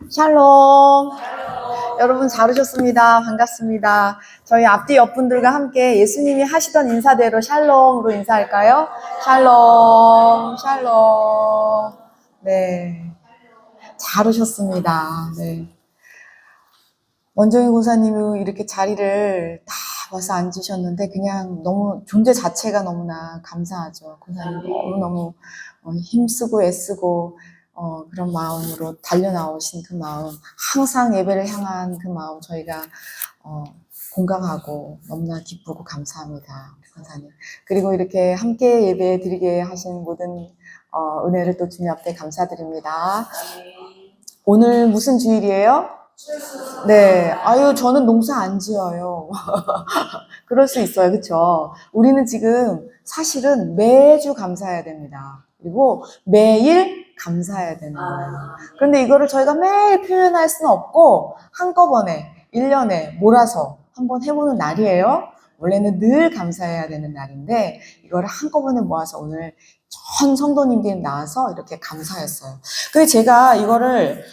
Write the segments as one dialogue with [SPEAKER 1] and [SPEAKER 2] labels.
[SPEAKER 1] 샬롬. 여러분 잘 오셨습니다. 반갑습니다. 저희 앞뒤 옆분들과 함께 예수님이 하시던 인사대로 샬롬으로 인사할까요? 샬롬, 샬롬. 네, 잘 오셨습니다. 네. 원정희 고사님이 이렇게 자리를 다 와서 앉으셨는데 그냥 너무 존재 자체가 너무나 감사하죠. 고사님 너무너무 힘쓰고 애쓰고 그런 마음으로 달려나오신 그 마음, 항상 예배를 향한 그 마음 저희가 공감하고 너무나 기쁘고 감사합니다. 권사님. 그리고 이렇게 함께 예배 드리게 하신 모든 은혜를 또 주님 앞에 감사드립니다. 오늘 무슨 주일이에요? 네, 아유 저는 농사 안 지어요. 그럴 수 있어요, 그렇죠? 우리는 지금 사실은 매주 감사해야 됩니다. 그리고 매일 감사해야 되는 거예요. 그런데 이거를 저희가 매일 표현할 수는 없고 한꺼번에 1년에 몰아서 한번 해보는 날이에요. 원래는 늘 감사해야 되는 날인데 이거를 한꺼번에 모아서 오늘 전 성도님들이 나와서 이렇게 감사했어요. 근데 제가 이거를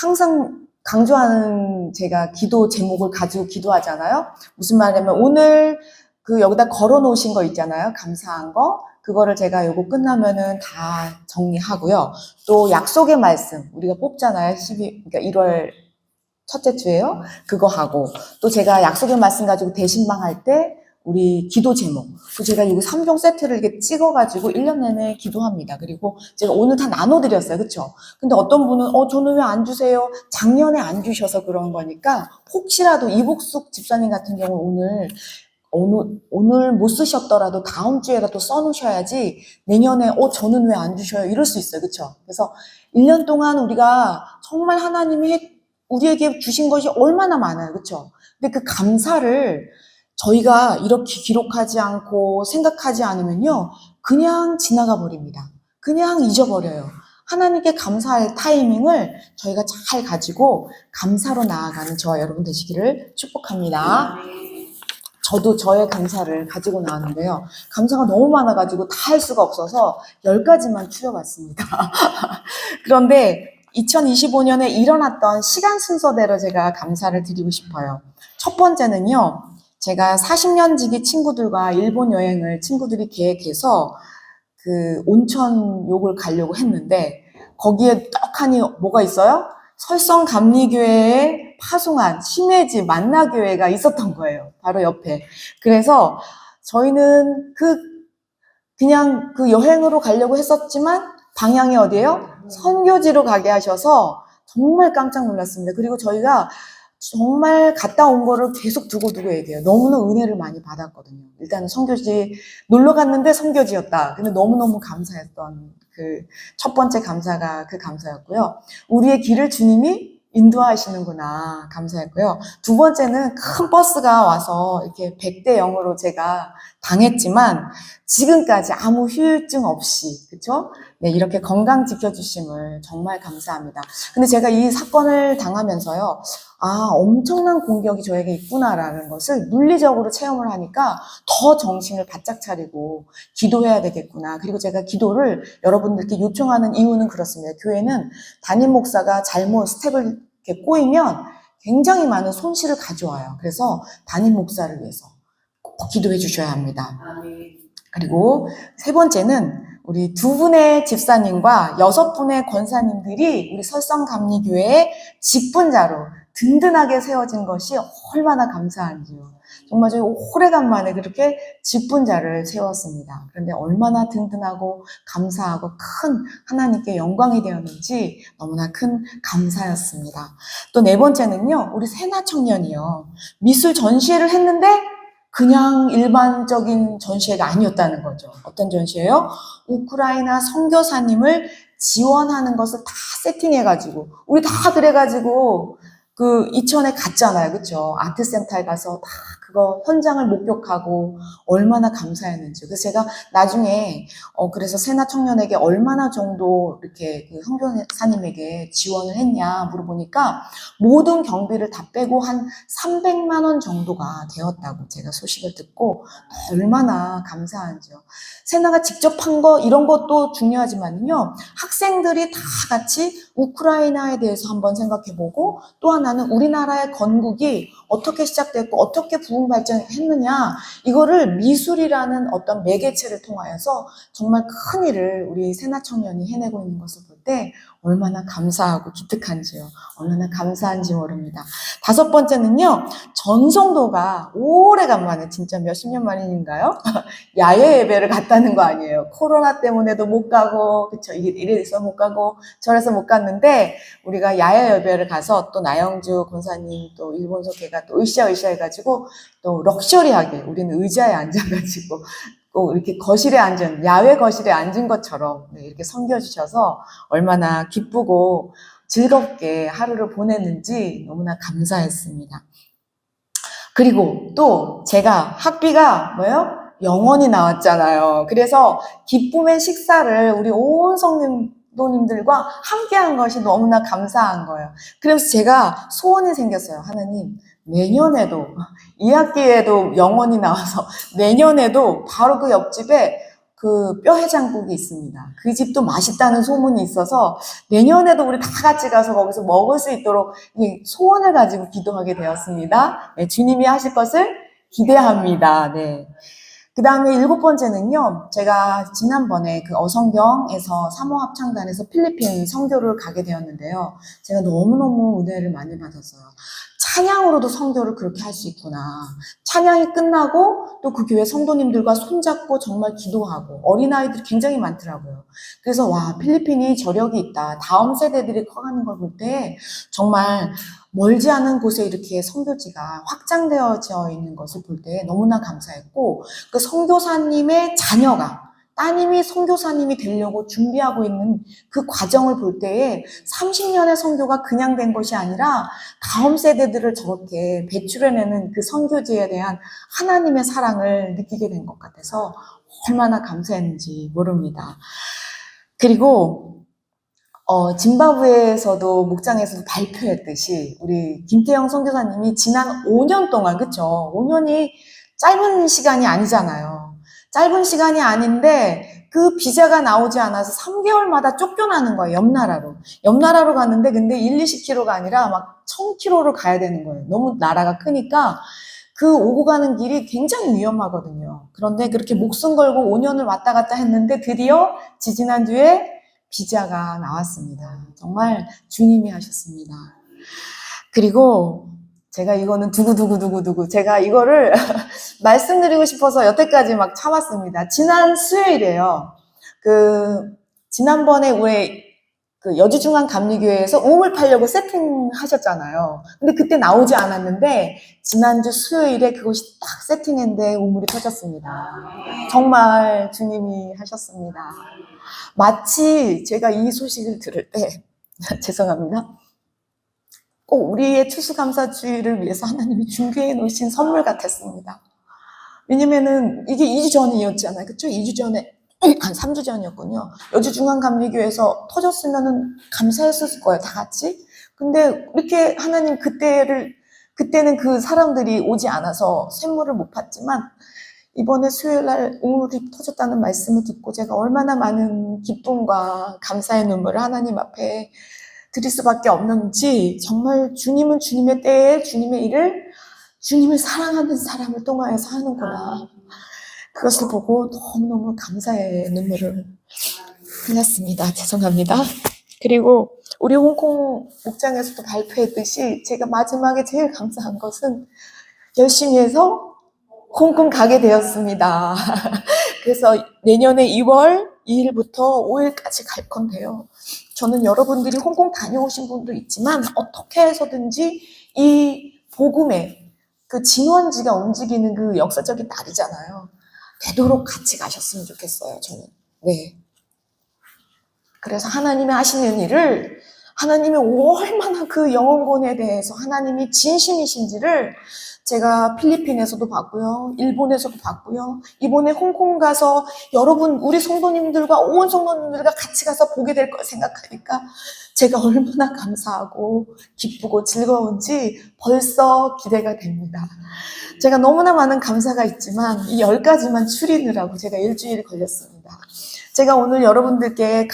[SPEAKER 1] 항상 강조하는 제가 기도 제목을 가지고 기도하잖아요. 무슨 말이냐면 오늘 그 여기다 걸어 놓으신 거 있잖아요. 감사한 거. 그거를 제가 요거 끝나면은 다 정리하고요. 또 약속의 말씀 우리가 뽑잖아요. 그러니까 1월 첫째 주에요. 그거 하고 또 제가 약속의 말씀 가지고 대신방 할 때 우리 기도 제목. 그 제가 이거 3종 세트를 이렇게 찍어가지고 1년 내내 기도합니다. 그리고 제가 오늘 다 나눠드렸어요. 그쵸? 근데 어떤 분은, 저는 왜 안 주세요? 작년에 안 주셔서 그런 거니까, 혹시라도 이복숙 집사님 같은 경우 오늘 못 쓰셨더라도 다음 주에라도 써놓으셔야지 내년에, 저는 왜 안 주셔요? 이럴 수 있어요. 그쵸? 그래서 1년 동안 우리가 정말 하나님이 우리에게 주신 것이 얼마나 많아요. 그쵸? 근데 그 감사를 저희가 이렇게 기록하지 않고 생각하지 않으면요. 그냥 지나가 버립니다. 그냥 잊어버려요. 하나님께 감사할 타이밍을 저희가 잘 가지고 감사로 나아가는 저와 여러분 되시기를 축복합니다. 저도 저의 감사를 가지고 나왔는데요. 감사가 너무 많아가지고 다 할 수가 없어서 10가지만 추려봤습니다. 그런데 2025년에 일어났던 시간 순서대로 제가 감사를 드리고 싶어요. 첫 번째는요. 제가 40년 지기 친구들과 일본 여행을 친구들이 계획해서 그 온천욕을 가려고 했는데 거기에 떡하니 뭐가 있어요? 설성감리교회에 파송한 심해지 만나교회가 있었던 거예요. 바로 옆에. 그래서 저희는 그냥 그 여행으로 가려고 했었지만 방향이 어디예요? 선교지로 가게 하셔서 정말 깜짝 놀랐습니다. 그리고 저희가 정말 갔다 온 거를 계속 두고두고 얘기해요. 너무나 은혜를 많이 받았거든요. 일단 선교지 놀러 갔는데 선교지였다. 근데 너무너무 감사했던 그 첫 번째 감사가 그 감사였고요. 우리의 길을 주님이 인도하시는구나 감사했고요. 두 번째는 큰 버스가 와서 이렇게 100대 0으로 제가 당했지만 지금까지 아무 후유증 없이 그렇죠? 네, 이렇게 건강 지켜주심을 정말 감사합니다. 근데 제가 이 사건을 당하면서요. 엄청난 공격이 저에게 있구나라는 것을 물리적으로 체험을 하니까 더 정신을 바짝 차리고 기도해야 되겠구나. 그리고 제가 기도를 여러분들께 요청하는 이유는 그렇습니다. 교회는 담임 목사가 잘못 스텝을 이렇게 꼬이면 굉장히 많은 손실을 가져와요. 그래서 담임 목사를 위해서 꼭 기도해 주셔야 합니다. 그리고 세 번째는 우리 2분의 집사님과 6분의 권사님들이 우리 설성감리교회의 직분자로 든든하게 세워진 것이 얼마나 감사한지요. 정말 저희 오래간만에 그렇게 직분자를 세웠습니다. 그런데 얼마나 든든하고 감사하고 큰 하나님께 영광이 되었는지 너무나 큰 감사였습니다. 또 네 번째는요. 우리 세나 청년이요. 미술 전시회를 했는데 그냥 일반적인 전시회가 아니었다는 거죠. 어떤 전시회요? 우크라이나 선교사님을 지원하는 것을 다 세팅해가지고 우리 다 그래가지고 그 이천에 갔잖아요. 그쵸? 아트센터에 가서 다 그거 현장을 목격하고 얼마나 감사했는지. 그래서 제가 나중에 그래서 세나 청년에게 얼마나 정도 이렇게 그 선교사님에게 지원을 했냐 물어보니까 모든 경비를 다 빼고 한 300만 원 정도가 되었다고 제가 소식을 듣고 얼마나 감사한지요. 세나가 직접 한 거 이런 것도 중요하지만요. 학생들이 다 같이 우크라이나에 대해서 한번 생각해보고 또 하나는 우리나라의 건국이 어떻게 시작됐고 어떻게 부흥 발전했느냐 이거를 미술이라는 어떤 매개체를 통하여서 정말 큰 일을 우리 세나 청년이 해내고 있는 것을 볼 때 얼마나 감사하고 기특한지요. 얼마나 감사한지 모릅니다. 5번째는요. 전성도가 오래간만에 진짜 몇십 년 만인가요? 야외 예배를 갔다는 거 아니에요. 코로나 때문에도 못 가고 그쵸 이래서 못 가고 저래서 못 갔는데 우리가 야외 예배를 가서 또 나영주 권사님 또 일본 속회가 또 으쌰 해가지고 또 럭셔리하게 우리는 의자에 앉아가지고 꼭 이렇게 거실에 앉은 야외 거실에 앉은 것처럼 이렇게 섬겨주셔서 얼마나 기쁘고 즐겁게 하루를 보냈는지 너무나 감사했습니다. 그리고 또 제가 학비가 뭐예요? 영원히 나왔잖아요. 그래서 기쁨의 식사를 우리 온 성도님들과 함께한 것이 너무나 감사한 거예요. 그래서 제가 소원이 생겼어요. 하나님, 내년에도, 이 학기에도 영원히 나와서 내년에도 바로 그 옆집에 그 뼈해장국이 있습니다. 그 집도 맛있다는 소문이 있어서 내년에도 우리 다 같이 가서 거기서 먹을 수 있도록 소원을 가지고 기도하게 되었습니다. 네, 주님이 하실 것을 기대합니다. 네. 그 다음에 7번째는요, 제가 지난번에 그 어성경에서 사모합창단에서 필리핀 선교를 가게 되었는데요. 제가 너무너무 은혜를 많이 받았어요. 찬양으로도 선교를 그렇게 할 수 있구나. 찬양이 끝나고 또 그 교회 성도님들과 손잡고 정말 기도하고 어린아이들이 굉장히 많더라고요. 그래서 와, 필리핀이 저력이 있다. 다음 세대들이 커가는 걸 볼 때 정말 멀지 않은 곳에 이렇게 선교지가 확장되어져 있는 것을 볼 때 너무나 감사했고 그 선교사님의 자녀가 따님이 선교사님이 되려고 준비하고 있는 그 과정을 볼 때에 30년의 선교가 그냥 된 것이 아니라 다음 세대들을 저렇게 배출해내는 그 선교지에 대한 하나님의 사랑을 느끼게 된 것 같아서 얼마나 감사했는지 모릅니다. 그리고 짐바브웨에서도 목장에서도 발표했듯이 우리 김태형 선교사님이 지난 5년 동안 그쵸? 5년이 짧은 시간이 아니잖아요. 짧은 시간이 아닌데 그 비자가 나오지 않아서 3개월마다 쫓겨나는 거예요. 옆나라로. 옆나라로 갔는데 근데 1, 20km가 아니라 막 1000km를 가야 되는 거예요. 너무 나라가 크니까 그 오고 가는 길이 굉장히 위험하거든요. 그런데 그렇게 목숨 걸고 5년을 왔다 갔다 했는데 드디어 지지난주에 비자가 나왔습니다. 정말 주님이 하셨습니다. 그리고 제가 이거는 두구두구두구두구 제가 이거를 말씀드리고 싶어서 여태까지 막 참았습니다. 지난 수요일에요. 지난번에 왜 그 여주중앙감리교회에서 우물 팔려고 세팅하셨잖아요. 근데 그때 나오지 않았는데 지난주 수요일에 그것이 딱 세팅했는데 우물이 터졌습니다. 정말 주님이 하셨습니다. 마치 제가 이 소식을 들을 때 죄송합니다. 꼭 우리의 추수감사주의를 위해서 하나님이 준비해 놓으신 선물 같았습니다. 왜냐면은 이게 2주 전이었잖아요. 그쵸? 2주 전에 한 3주 전이었군요. 여주중앙감리교회에서 터졌으면은 감사했을 거예요. 다 같이. 근데 이렇게 하나님 그때는 그 사람들이 오지 않아서 샘물을 못 팠지만 이번에 수요일날 우물이 터졌다는 말씀을 듣고 제가 얼마나 많은 기쁨과 감사의 눈물을 하나님 앞에 드릴 수밖에 없는지 정말 주님은 주님의 때에 주님의 일을 주님을 사랑하는 사람을 통하여서 하는구나. 그것을 보고 너무너무 감사의 눈물을 흘렸습니다. 죄송합니다. 그리고 우리 홍콩 목장에서도 발표했듯이 제가 마지막에 제일 감사한 것은 열심히 해서 홍콩 가게 되었습니다. 그래서 내년에 2월 2일부터 5일까지 갈 건데요. 저는 여러분들이 홍콩 다녀오신 분도 있지만 어떻게 해서든지 이 복음의 그 진원지가 움직이는 그 역사적인 날이잖아요. 되도록 같이 가셨으면 좋겠어요, 저는. 네. 그래서 하나님이 하시는 일을 하나님이 얼마나 그 영혼권에 대해서 하나님이 진심이신지를 제가 필리핀에서도 봤고요. 일본에서도 봤고요. 이번에 홍콩 가서 여러분, 우리 성도님들과 온 성도님들과 같이 가서 보게 될 걸 생각하니까 제가 얼마나 감사하고 기쁘고 즐거운지 벌써 기대가 됩니다. 제가 너무나 많은 감사가 있지만 이 10가지만 추리느라고 제가 일주일이 걸렸습니다. 제가 오늘 여러분들께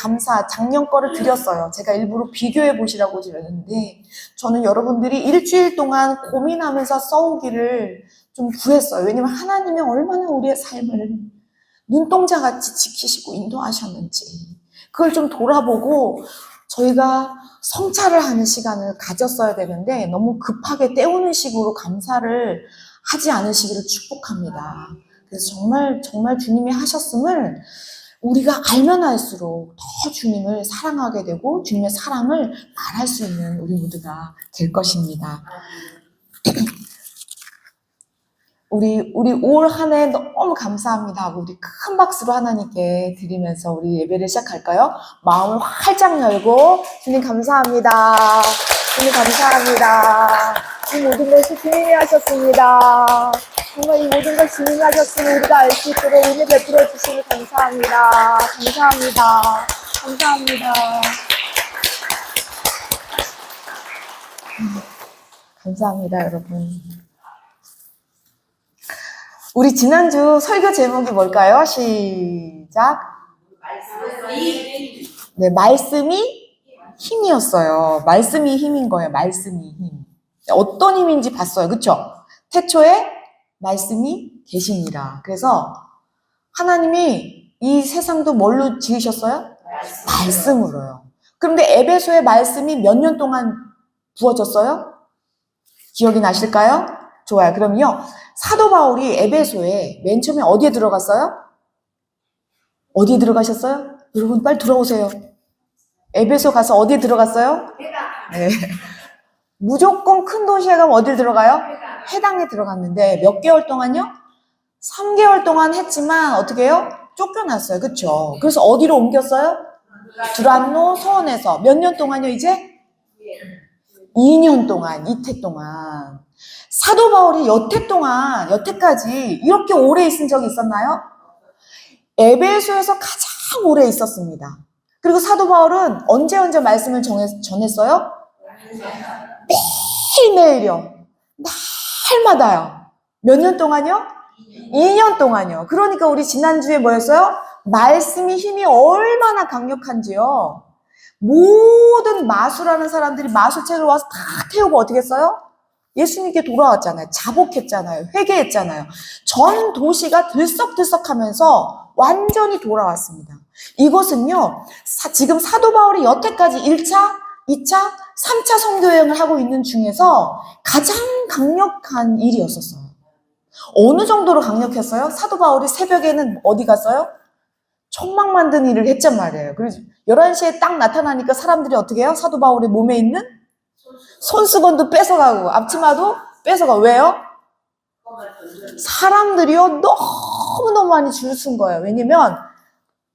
[SPEAKER 1] 작년 거를 드렸어요. 제가 일부러 비교해 보시라고 드렸는데 저는 여러분들이 일주일 동안 고민하면서 써오기를 좀 구했어요. 왜냐면 하나님이 얼마나 우리의 삶을 눈동자같이 지키시고 인도하셨는지 그걸 좀 돌아보고 저희가 성찰을 하는 시간을 가졌어야 되는데 너무 급하게 때우는 식으로 감사를 하지 않으시기를 축복합니다. 그래서 정말 주님이 하셨음을 우리가 알면 알수록 더 주님을 사랑하게 되고 주님의 사랑을 말할 수 있는 우리 모두가 될 것입니다. 우리 올 한 해 너무 감사합니다 하고 우리 큰 박수로 하나님께 드리면서 우리 예배를 시작할까요? 마음을 활짝 열고 주님 감사합니다. 주님 감사합니다. 이 모든 것이 주님이 하셨습니다. 정말 이 모든 걸 주님이 하셨으니 우리가 알 수 있도록 은혜 베풀어 주시니 감사합니다. 감사합니다. 감사합니다. 감사합니다, 여러분. 우리 지난주 설교 제목이 뭘까요? 시작. 네, 말씀이 힘이었어요. 말씀이 힘인 거예요. 말씀이 힘. 어떤 힘인지 봤어요. 그쵸? 태초에 말씀이 계시니라. 그래서 하나님이 이 세상도 뭘로 지으셨어요? 말씀으로요. 그런데 에베소의 말씀이 몇 년 동안 부어졌어요? 기억이 나실까요? 좋아요. 그럼요. 사도 바울이 에베소에 맨 처음에 어디에 들어갔어요? 어디에 들어가셨어요? 여러분 빨리 들어오세요. 에베소 가서 어디에 들어갔어요? 네. 무조건 큰 도시에 가면 어딜 들어가요? 회당에 들어갔는데 몇 개월 동안요? 3개월 동안 했지만 어떻게 해요? 쫓겨났어요. 그쵸? 그래서 어디로 옮겼어요? 두란노 소원에서 몇 년 동안요 이제? 2년 동안, 이태 동안. 사도 바울이 여태까지 이렇게 오래 있은 적이 있었나요? 에베소에서 가장 오래 있었습니다. 그리고 사도 바울은 언제 말씀을 전했어요? 매일매일요. 날마다요. 몇 년 동안요? 2년 동안요. 그러니까 우리 지난주에 뭐였어요? 말씀이 힘이 얼마나 강력한지요. 모든 마술하는 사람들이 마술책을 와서 다 태우고 어떻게 했어요? 예수님께 돌아왔잖아요. 자복했잖아요. 회개했잖아요. 전 도시가 들썩들썩하면서 완전히 돌아왔습니다. 이것은요, 지금 사도 바울이 여태까지 1차, 2차, 3차 선교여행을 하고 있는 중에서 가장 강력한 일이었었어요. 어느 정도로 강력했어요? 사도 바울이 새벽에는 어디 갔어요? 천막 만든 일을 했단 말이에요. 그래서 11시에 딱 나타나니까 사람들이 어떻게 해요? 사도 바울의 몸에 있는 손수건도 뺏어가고 앞치마도 뺏어가고. 왜요? 사람들이요 너무너무 많이 줄 쓴 거예요. 왜냐면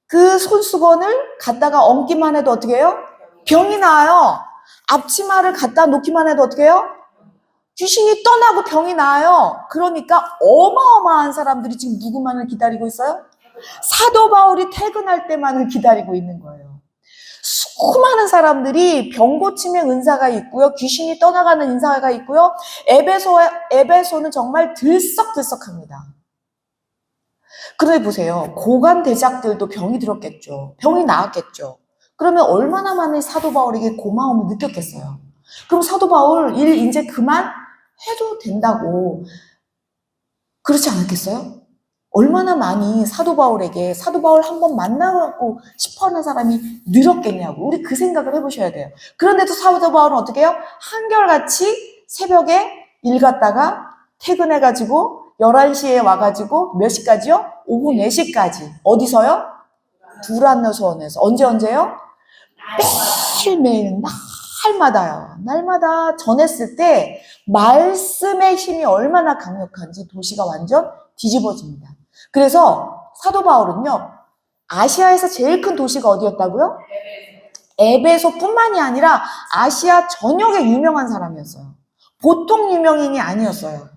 [SPEAKER 1] 그 손수건을 갖다가 얹기만 해도 어떻게 해요? 병이 나요. 앞치마를 갖다 놓기만 해도 어떻게 해요? 귀신이 떠나고 병이 나요. 그러니까 어마어마한 사람들이 지금 누구만을 기다리고 있어요? 사도 바울이 퇴근할 때만을 기다리고 있는 거예요. 수많은 사람들이 병 고침의 은사가 있고요. 귀신이 떠나가는 은사가 있고요. 에베소는 정말 들썩들썩합니다. 그래 보세요. 고관 대작들도 병이 들었겠죠. 병이 나았겠죠. 그러면 얼마나 많은 사도 바울에게 고마움을 느꼈겠어요. 그럼 사도 바울 일 이제 그만 해도 된다고 그렇지 않았겠어요? 얼마나 많이 사도 바울에게 사도 바울 한번 만나고 싶어하는 사람이 늘었겠냐고. 우리 그 생각을 해보셔야 돼요. 그런데도 사도 바울은 어떻게 해요? 한결같이 새벽에 일 갔다가 퇴근해가지고 11시에 와가지고 몇 시까지요? 오후 4시까지. 어디서요? 두란노 소원에서. 언제요? 매일매일 날마다 전했을 때 말씀의 힘이 얼마나 강력한지 도시가 완전 뒤집어집니다. 그래서 사도 바울은요, 아시아에서 제일 큰 도시가 어디였다고요? 에베소뿐만이 아니라 아시아 전역에 유명한 사람이었어요. 보통 유명인이 아니었어요.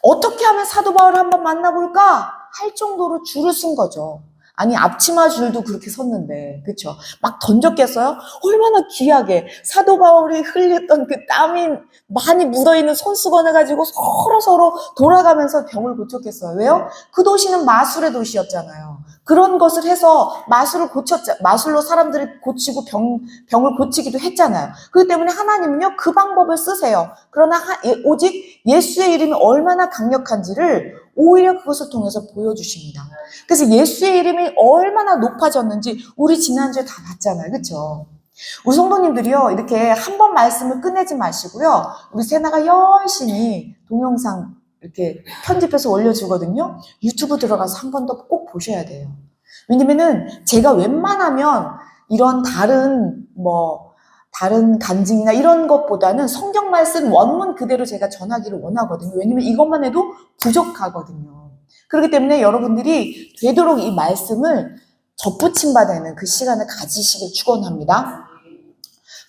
[SPEAKER 1] 어떻게 하면 사도 바울을 한번 만나볼까? 할 정도로 줄을 쓴 거죠. 아니, 앞치마 줄도 그렇게 섰는데, 그쵸? 막 던졌겠어요? 얼마나 귀하게 사도 바울이 흘렸던 그 땀이 많이 묻어있는 손수건을 가지고 서로 돌아가면서 병을 고쳤겠어요. 왜요? 그 도시는 마술의 도시였잖아요. 그런 것을 해서 마술로 사람들을 고치고 병을 고치기도 했잖아요. 그렇기 때문에 하나님은요, 그 방법을 쓰세요. 그러나 오직 예수의 이름이 얼마나 강력한지를 오히려 그것을 통해서 보여주십니다. 그래서 예수의 이름이 얼마나 높아졌는지 우리 지난주에 다 봤잖아요. 그렇죠? 우리 성도님들이요, 이렇게 한 번 말씀을 끝내지 마시고요, 우리 세나가 열심히 동영상 이렇게 편집해서 올려주거든요. 유튜브 들어가서 한 번 더 꼭 보셔야 돼요. 왜냐면은 제가 웬만하면 이런 다른 간증이나 이런 것보다는 성경 말씀 원문 그대로 제가 전하기를 원하거든요. 왜냐면 이것만 해도 부족하거든요. 그렇기 때문에 여러분들이 되도록 이 말씀을 접붙임 받는 그 시간을 가지시길 축원합니다.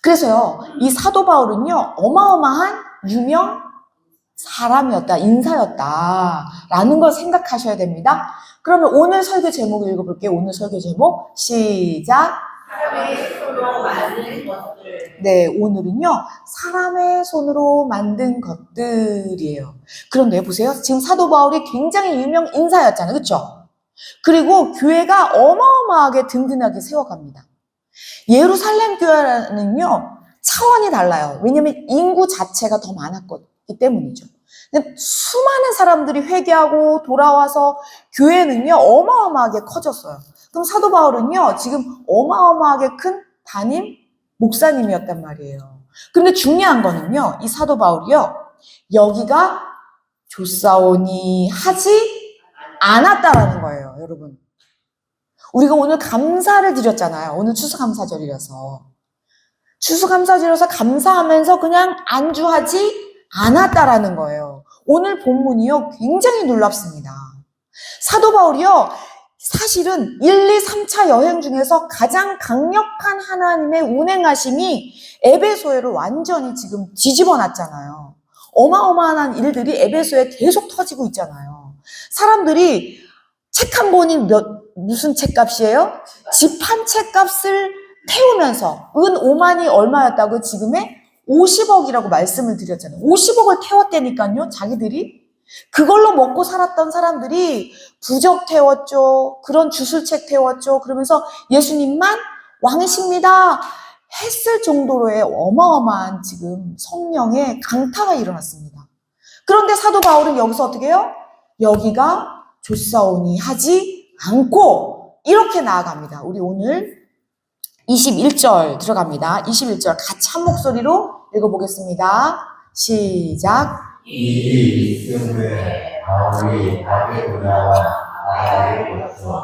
[SPEAKER 1] 그래서요, 이 사도 바울은요, 어마어마한 유명 사람이었다, 인사였다라는 걸 생각하셔야 됩니다. 그러면 오늘 설교 제목을 읽어볼게요. 오늘 설교 제목 시작.
[SPEAKER 2] 사람의 손으로 만든 것들.
[SPEAKER 1] 네, 오늘은요, 사람의 손으로 만든 것들이에요. 그런데 보세요. 지금 사도 바울이 굉장히 유명 인사였잖아요. 그렇죠? 그리고 교회가 어마어마하게 든든하게 세워갑니다. 예루살렘 교회는요, 차원이 달라요. 왜냐면 인구 자체가 더 많았기 때문이죠. 근데 수많은 사람들이 회개하고 돌아와서 교회는요, 어마어마하게 커졌어요. 그럼 사도 바울은요, 지금 어마어마하게 큰 담임 목사님이었단 말이에요. 그런데 중요한 거는요, 이 사도 바울이요, 여기가 조사오니 하지 않았다라는 거예요, 여러분. 우리가 오늘 감사를 드렸잖아요. 오늘 추수감사절이라서. 추수감사절이라서 감사하면서 그냥 안주하지 않았다라는 거예요. 오늘 본문이요, 굉장히 놀랍습니다. 사도 바울이요, 사실은 1, 2, 3차 여행 중에서 가장 강력한 하나님의 운행하심이 에베소를 완전히 지금 뒤집어 놨잖아요. 어마어마한 일들이 에베소에 계속 터지고 있잖아요. 사람들이 책 한 권이 무슨 책값이에요? 집 한 책값을 태우면서 은 5만이 얼마였다고 지금의 50억이라고 말씀을 드렸잖아요. 50억을 태웠다니까요, 자기들이. 그걸로 먹고 살았던 사람들이 부적 태웠죠. 그런 주술책 태웠죠. 그러면서 예수님만 왕이십니다 했을 정도로의 어마어마한 지금 성령의 강타가 일어났습니다. 그런데 사도 바울은 여기서 어떻게 해요? 여기가 조사오니 하지 않고 이렇게 나아갑니다. 우리 오늘 21절 들어갑니다. 21절 같이 한 목소리로 읽어보겠습니다. 시작.
[SPEAKER 3] 이 일이 있은 후에 바울이 마게도냐와 아가에 거쳐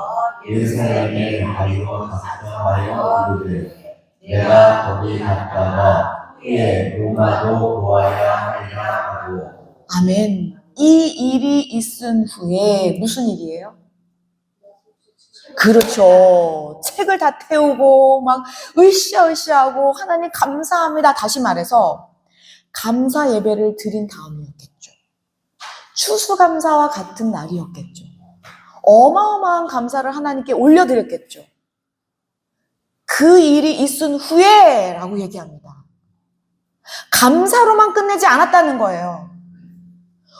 [SPEAKER 3] 예루살렘에 가기로 작정하여 이르되 내가 거기 갔다가 후에 로마도 보아야 하리라 하고.
[SPEAKER 1] 아멘. 이 일이 있은 후에 무슨 일이에요? 그렇죠. 책을 다 태우고 막 으쌰으쌰하고 하나님 감사합니다. 다시 말해서 감사 예배를 드린 다음이었겠죠. 추수감사와 같은 날이었겠죠. 어마어마한 감사를 하나님께 올려드렸겠죠. 그 일이 있은 후에 라고 얘기합니다. 감사로만 끝내지 않았다는 거예요.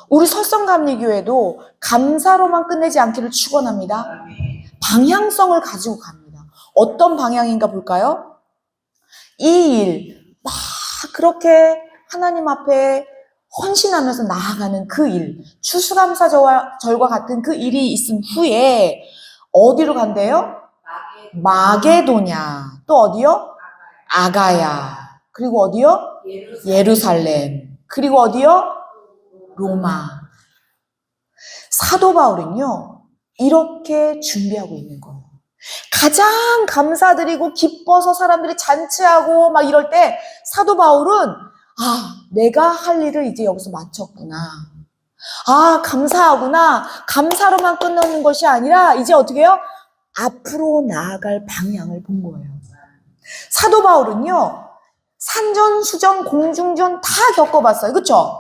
[SPEAKER 1] 우리 설성감리교회도 감사로만 끝내지 않기를 축원합니다. 방향성을 가지고 갑니다. 어떤 방향인가 볼까요? 이 일, 막 그렇게 하나님 앞에 헌신하면서 나아가는 그 일, 추수감사절과 같은 그 일이 있은 후에 어디로 간대요? 마게도냐. 또 어디요? 아가야. 그리고 어디요? 예루살렘. 그리고 어디요? 로마. 사도 바울은요, 이렇게 준비하고 있는 거예요. 가장 감사드리고 기뻐서 사람들이 잔치하고 막 이럴 때 사도 바울은 내가 할 일을 이제 여기서 마쳤구나. 감사하구나. 감사로만 끝나는 것이 아니라 이제 어떻게 해요? 앞으로 나아갈 방향을 본 거예요. 사도 사도 바울은요, 산전수전, 공중전 다 겪어봤어요. 그쵸?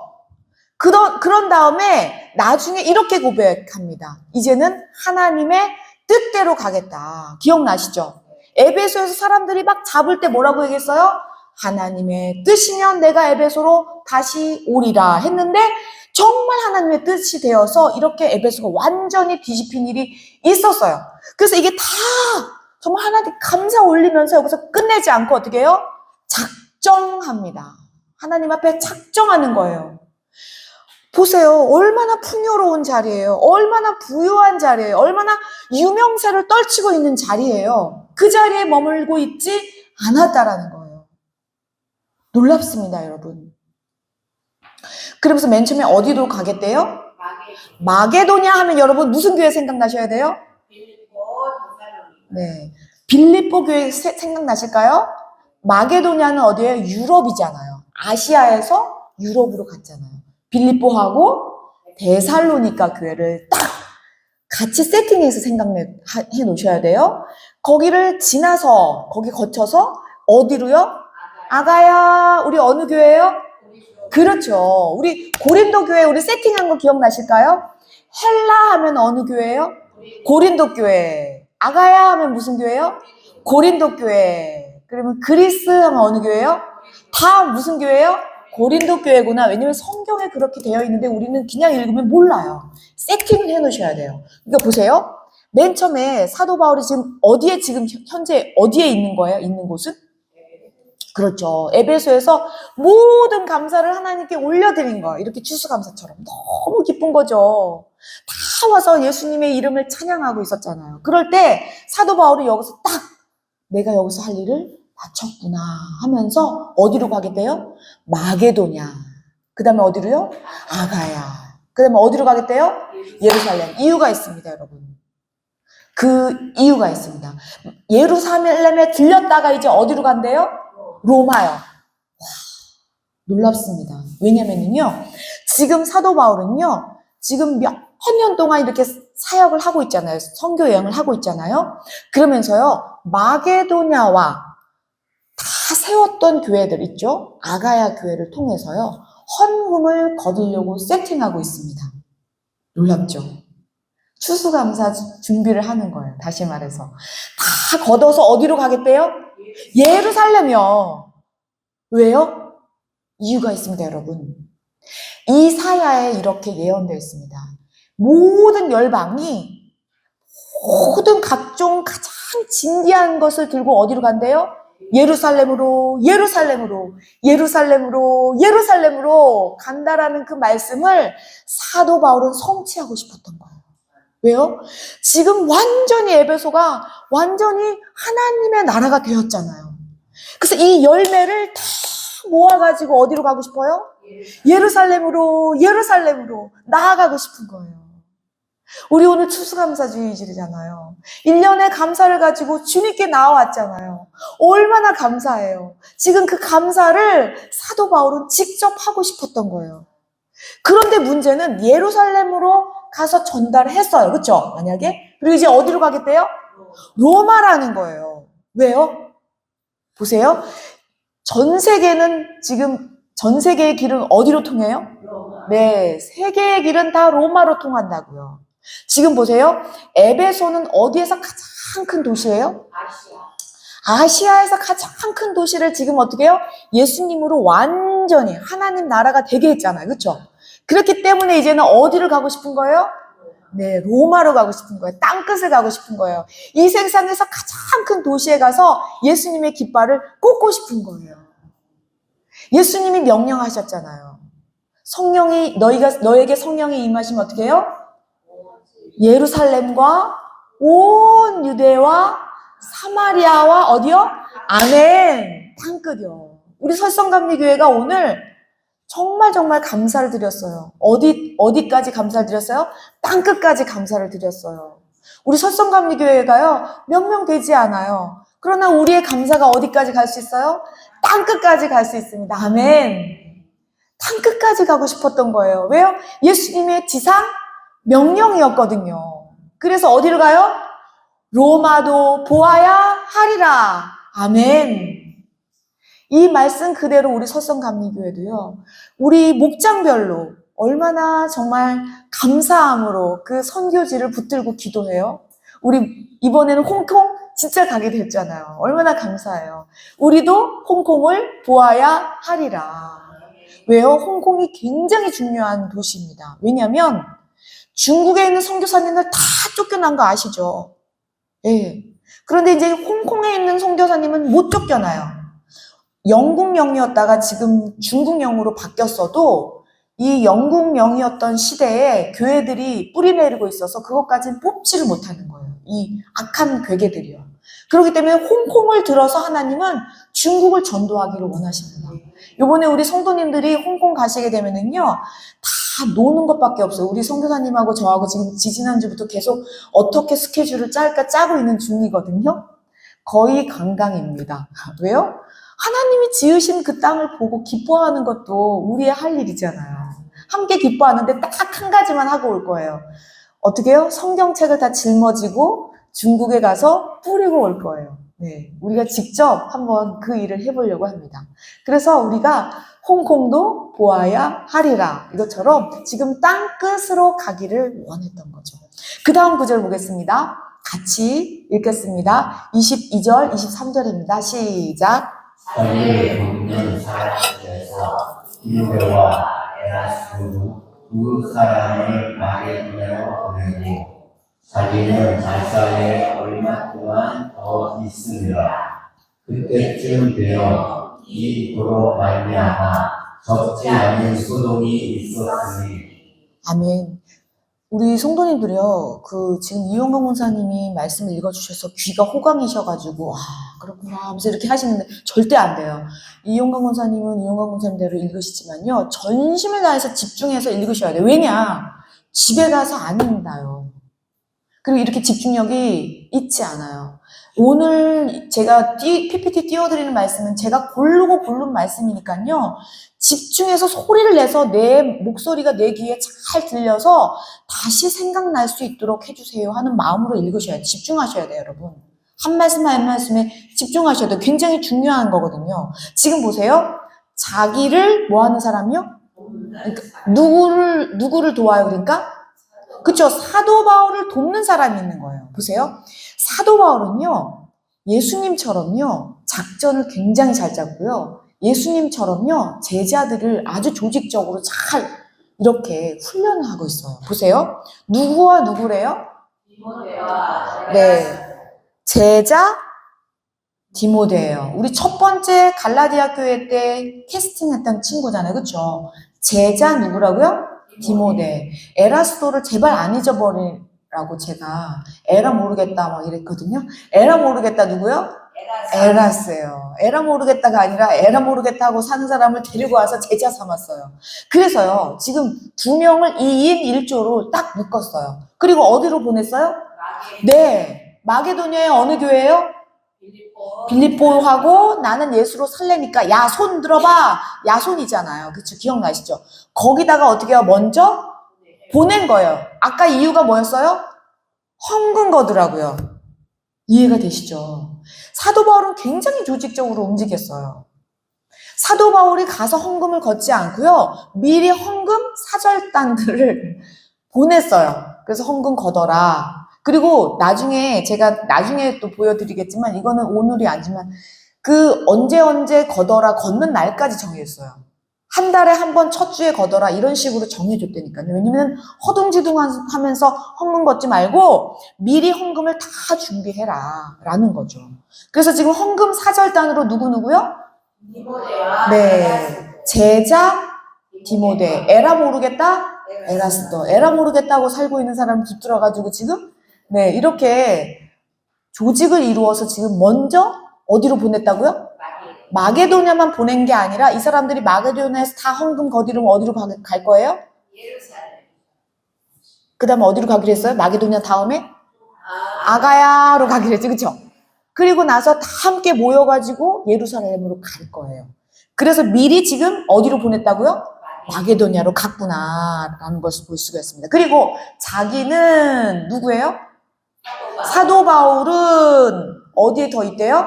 [SPEAKER 1] 그런 다음에 나중에 이렇게 고백합니다. 이제는 하나님의 뜻대로 가겠다. 기억나시죠? 에베소에서 사람들이 막 잡을 때 뭐라고 얘기했어요? 하나님의 뜻이면 내가 에베소로 다시 오리라 했는데 정말 하나님의 뜻이 되어서 이렇게 에베소가 완전히 뒤집힌 일이 있었어요. 그래서 이게 다 정말 하나님 감사 올리면서 여기서 끝내지 않고 어떻게 해요? 작정합니다. 하나님 앞에 작정하는 거예요. 보세요. 얼마나 풍요로운 자리예요. 얼마나 부유한 자리예요. 얼마나 유명세를 떨치고 있는 자리예요. 그 자리에 머물고 있지 않았다라는 거예요. 놀랍습니다, 여러분. 그러면서 맨 처음에 어디로 가겠대요? 마게도냐 하면 여러분 무슨 교회 생각나셔야 돼요? 네, 빌립보 교회 생각나실까요? 마게도냐는 어디예요? 유럽이잖아요. 아시아에서 유럽으로 갔잖아요. 빌립보하고 데살로니가 교회를 딱 같이 세팅해서 생각해 놓으셔야 돼요. 거기를 지나서, 거기 거쳐서 어디로요? 아가야, 우리 어느 교회예요? 그렇죠. 우리 고린도 교회 우리 세팅한 거 기억나실까요? 헬라 하면 어느 교회예요? 고린도 교회. 아가야 하면 무슨 교회예요? 고린도 교회. 그러면 그리스 하면 어느 교회예요? 다 무슨 교회예요? 고린도 교회구나. 왜냐면 성경에 그렇게 되어 있는데 우리는 그냥 읽으면 몰라요. 세팅을 해 놓으셔야 돼요. 그러니까 보세요. 맨 처음에 사도 바울이 지금 현재 어디에 있는 거예요? 있는 곳은? 그렇죠. 에베소에서 모든 감사를 하나님께 올려드린 거예요. 이렇게 추수감사처럼. 너무 기쁜 거죠. 다 와서 예수님의 이름을 찬양하고 있었잖아요. 그럴 때 사도 바울이 여기서 딱 내가 여기서 할 일을 마쳤구나 하면서 어디로 가겠대요? 마게도냐. 그 다음에 어디로요? 아가야. 그 다음에 어디로 가겠대요? 예루살렘. 이유가 있습니다, 여러분. 그 이유가 있습니다. 예루살렘에 들렸다가 이제 어디로 간대요? 로마요. 와, 놀랍습니다. 왜냐면요, 지금 사도 바울은요, 지금 몇 년 동안 이렇게 사역을 하고 있잖아요. 선교 여행을 하고 있잖아요. 그러면서요, 마게도냐와 다 세웠던 교회들 있죠? 아가야 교회를 통해서요, 헌금을 거두려고 세팅하고 있습니다. 놀랍죠? 추수감사 준비를 하는 거예요. 다시 말해서. 다 걷어서 어디로 가겠대요? 예루살렘이요. 왜요? 이유가 있습니다, 여러분. 이사야에 이렇게 예언되어 있습니다. 모든 열방이 모든 각종 가장 진귀한 것을 들고 어디로 간대요? 예루살렘으로, 예루살렘으로, 예루살렘으로, 예루살렘으로 간다라는 그 말씀을 사도 바울은 성취하고 싶었던 거예요. 왜요? 지금 완전히 에베소가 완전히 하나님의 나라가 되었잖아요. 그래서 이 열매를 다 모아가지고 어디로 가고 싶어요? 예루살렘으로, 예루살렘으로 나아가고 싶은 거예요. 우리 오늘 추수감사주의일이잖아요. 1년의 감사를 가지고 주님께 나와왔잖아요. 얼마나 감사해요. 지금 그 감사를 사도 바울은 직접 하고 싶었던 거예요. 그런데 문제는 예루살렘으로 가서 전달했어요. 그렇죠? 만약에. 그리고 이제 어디로 가겠대요? 로마라는 거예요. 왜요? 보세요. 전 세계는 지금 전 세계의 길은 어디로 통해요? 네, 세계의 길은 다 로마로 통한다고요. 지금 보세요. 에베소는 어디에서 가장 큰 도시예요? 아시아에서 가장 큰 도시를 지금 어떻게 해요? 예수님으로 완전히 하나님 나라가 되게 했잖아요. 그렇죠? 그렇기 때문에 이제는 어디를 가고 싶은 거예요? 네, 로마로 가고 싶은 거예요. 땅끝을 가고 싶은 거예요. 이 세상에서 가장 큰 도시에 가서 예수님의 깃발을 꽂고 싶은 거예요. 예수님이 명령하셨잖아요. 성령이 너에게 성령이 임하시면 어떻게 해요? 예루살렘과 온 유대와 사마리아와 어디요? 아멘. 땅끝이요. 우리 설성감리교회가 오늘 정말 감사를 드렸어요. 어디까지 감사를 드렸어요? 땅끝까지 감사를 드렸어요. 우리 설성감리교회가요, 몇 명 되지 않아요. 그러나 우리의 감사가 어디까지 갈 수 있어요? 땅끝까지 갈 수 있습니다. 아멘. 땅끝까지 가고 싶었던 거예요. 왜요? 예수님의 지상 명령이었거든요. 그래서 어디로 가요? 로마도 보아야 하리라. 아멘. 이 말씀 그대로 우리 설성감리교회도요. 우리 목장별로 얼마나 정말 감사함으로 그 선교지를 붙들고 기도해요. 우리 이번에는 홍콩 진짜 가게 됐잖아요. 얼마나 감사해요. 우리도 홍콩을 보아야 하리라. 왜요? 홍콩이 굉장히 중요한 도시입니다. 왜냐하면 중국에 있는 선교사님들 다 쫓겨난 거 아시죠? 예. 그런데 이제 홍콩에 있는 선교사님은 못 쫓겨나요. 영국령이었다가 지금 중국령으로 바뀌었어도 이 영국령이었던 시대에 교회들이 뿌리 내리고 있어서 그것까지는 뽑지를 못하는 거예요. 이 악한 괴계들이요. 그렇기 때문에 홍콩을 들어서 하나님은 중국을 전도하기를 원하십니다. 이번에 우리 성도님들이 홍콩 가시게 되면은요, 다 노는 것밖에 없어요. 우리 선교사님하고 저하고 지금 지지난주부터 계속 어떻게 스케줄을 짤까 짜고 있는 중이거든요. 거의 관광입니다. 왜요? 하나님이 지으신 그 땅을 보고 기뻐하는 것도 우리의 할 일이잖아요. 함께 기뻐하는데 딱 한 가지만 하고 올 거예요. 어떻게 해요? 성경책을 다 짊어지고 중국에 가서 뿌리고 올 거예요. 네, 우리가 직접 한번 그 일을 해보려고 합니다. 그래서 우리가 홍콩도 보아야 하리라. 이것처럼 지금 땅 끝으로 가기를 원했던 거죠. 그 다음 구절 보겠습니다. 같이 읽겠습니다. 22절, 23절입니다. 시작.
[SPEAKER 3] 자기를 돕는 사람들에서 디모데와 에라스도 두 사람을 마게도냐로 보내고 자기는 달사에 얼마 동안 더 있으리라. 그때쯤 되어 이 도로 말미암아 적지 않은 소동이 있었으니.
[SPEAKER 1] 아멘. 우리 성도님들이요, 지금 이용광 원사님이 말씀을 읽어주셔서 귀가 호강이셔가지고, 그렇구나 하면서 이렇게 하시는데 절대 안 돼요. 이용광 원사님은 이용광 원사님대로 읽으시지만요, 전심을 다해서 집중해서 읽으셔야 돼요. 왜냐? 집에 가서 안 읽나요. 그리고 이렇게 집중력이 있지 않아요. 오늘 제가 PPT 띄워드리는 말씀은 제가 고르고 고른 말씀이니까요. 집중해서 소리를 내서 내 목소리가 내 귀에 잘 들려서 다시 생각날 수 있도록 해주세요 하는 마음으로 읽으셔야 돼요. 집중하셔야 돼요, 여러분. 한 말씀 한 말씀에 집중하셔야 돼요. 굉장히 중요한 거거든요. 지금 보세요. 자기를 뭐 하는 사람이요? 그러니까 누구를 도와요? 그러니까? 그쵸? 사도 바울을 돕는 사람이 있는 거예요. 보세요. 사도 바울은요, 예수님처럼요, 작전을 굉장히 잘 짰고요. 예수님처럼요, 제자들을 아주 조직적으로 잘 이렇게 훈련을 하고 있어요. 보세요. 누구와 누구래요? 네. 제자 디모데예요. 우리 첫 번째 갈라디아 교회 때 캐스팅했던 친구잖아요. 그쵸? 제자 누구라고요? 디모데. 에라스도를 제발 안 잊어버리라고 제가 에라 모르겠다 막 이랬거든요. 에라 모르겠다 누구요? 에라스예요. 에라 모르겠다가 아니라 에라 모르겠다 하고 사는 사람을 데리고 와서 제자 삼았어요. 그래서요, 지금 2명을 2인 1조로 딱 묶었어요. 그리고 어디로 보냈어요? 네. 마게도냐의 어느 교회예요? 빌립보하고 나는 예수로 살래니까 야, 손 들어봐. 야손이잖아요. 그쵸? 기억나시죠? 거기다가 어떻게 해요? 먼저 보낸 거예요. 아까 이유가 뭐였어요? 헌금 거더라고요. 이해가 되시죠? 사도 바울은 굉장히 조직적으로 움직였어요. 사도 바울이 가서 헌금을 걷지 않고요. 미리 헌금 사절단들을 보냈어요. 그래서 헌금 걷어라. 그리고 제가 나중에 또 보여드리겠지만 이거는 오늘이 아니지만 언제 걷어라 걷는 날까지 정해졌어요. 한 달에 한 번 첫 주에 걷어라 이런 식으로 정해줬다니까요. 왜냐면 허둥지둥하면서 헌금 걷지 말고 미리 헌금을 다 준비해라 라는 거죠. 그래서 지금 헌금 사절단으로 누구요? 네, 제자 디모데. 에라 모르겠다? 에라스도. 에라 모르겠다고 살고 있는 사람 붙들어가지고 지금 네, 이렇게 조직을 이루어서 지금 먼저 어디로 보냈다고요? 마게도냐만 보낸 게 아니라 이 사람들이 마게도냐에서 다 헌금 거두려면 어디로 갈 거예요? 그 다음에 어디로 가기로 했어요? 마게도냐 다음에? 아가야로 가기로 했죠. 그쵸? 그리고 나서 다 함께 모여가지고 예루살렘으로 갈 거예요. 그래서 미리 지금 어디로 보냈다고요? 마게도냐로 갔구나라는 것을 볼 수가 있습니다. 그리고 자기는 누구예요? 사도 바울은 어디에 더 있대요?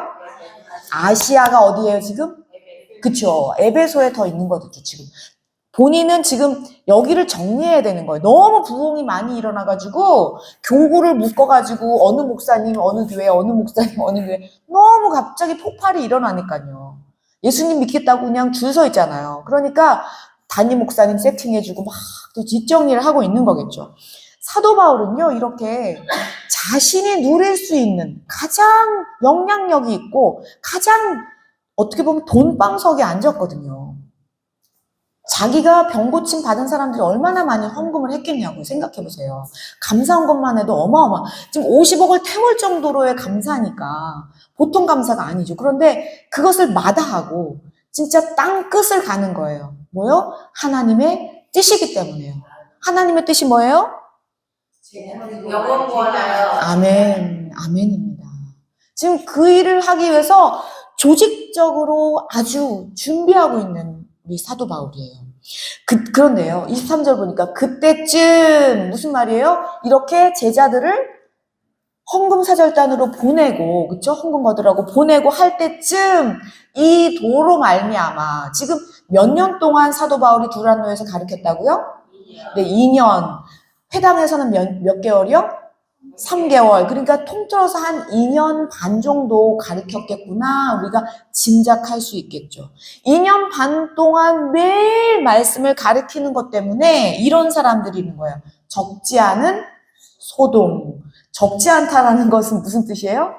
[SPEAKER 1] 아시아가 어디예요 지금? 그쵸. 에베소에 더 있는 거죠, 지금. 본인은 지금 여기를 정리해야 되는 거예요. 너무 부흥이 많이 일어나가지고 교구를 묶어가지고 어느 목사님 어느 교회, 어느 목사님 어느 교회 너무 갑자기 폭발이 일어나니까요. 예수님 믿겠다고 그냥 줄 서 있잖아요. 그러니까 담임 목사님 세팅해주고 막 또 뒷정리를 하고 있는 거겠죠. 사도 바울은요, 이렇게 자신이 누릴 수 있는 가장 영향력이 있고 가장 어떻게 보면 돈방석에 앉았거든요. 자기가 병고침 받은 사람들이 얼마나 많이 헌금을 했겠냐고 생각해보세요. 감사한 것만 해도 어마어마. 지금 50억을 태울 정도로의 감사니까 보통 감사가 아니죠. 그런데 그것을 마다하고 진짜 땅 끝을 가는 거예요. 뭐요? 하나님의 뜻이기 때문에요. 하나님의 뜻이 뭐예요?
[SPEAKER 2] 영원 구원하여
[SPEAKER 1] 아멘, 아멘입니다. 지금 그 일을 하기 위해서 조직적으로 아주 준비하고 있는 우리 사도 바울이에요. 그런데요, 23절 보니까 그때쯤 무슨 말이에요? 이렇게 제자들을 헌금사절단으로 보내고, 그쵸? 헌금 얻으라고 보내고 할 때쯤 이 도로 말미암아 지금 몇 년 동안 사도 바울이 두란노에서 가르쳤다고요? 네, 2년. 회당에서는 몇 개월이요? 3개월. 그러니까 통틀어서 한 2년 반 정도 가르쳤겠구나. 우리가 짐작할 수 있겠죠. 2년 반 동안 매일 말씀을 가르치는 것 때문에 이런 사람들이 있는 거예요. 적지 않은 소동. 적지 않다라는 것은 무슨 뜻이에요?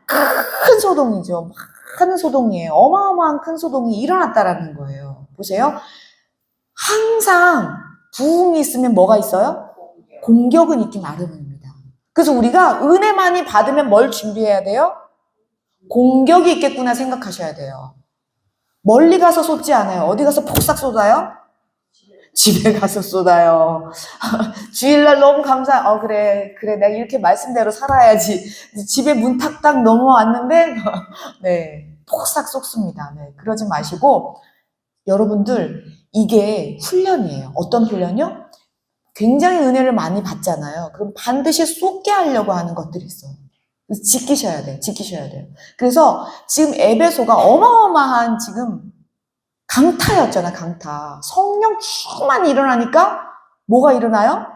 [SPEAKER 1] 큰 소동이죠. 큰 소동이에요. 어마어마한 큰 소동이 일어났다라는 거예요. 보세요. 항상 부흥이 있으면 뭐가 있어요? 공격은 있기 마련입니다. 그래서 우리가 은혜 많이 받으면 뭘 준비해야 돼요? 공격이 있겠구나 생각하셔야 돼요. 멀리 가서 쏟지 않아요. 어디 가서 폭삭 쏟아요? 집에 가서 쏟아요. 주일날 너무 그래, 내가 이렇게 말씀대로 살아야지. 집에 문 탁탁 넘어왔는데, 네, 폭삭 쏟습니다. 네, 그러지 마시고, 여러분들, 이게 훈련이에요. 어떤 훈련이요? 굉장히 은혜를 많이 받잖아요. 그럼 반드시 쏟게 하려고 하는 것들이 있어요. 그래서 지키셔야 돼요. 그래서 지금 에베소가 어마어마한 지금 강타였잖아, 강타. 성령 충만히 일어나니까 뭐가 일어나요?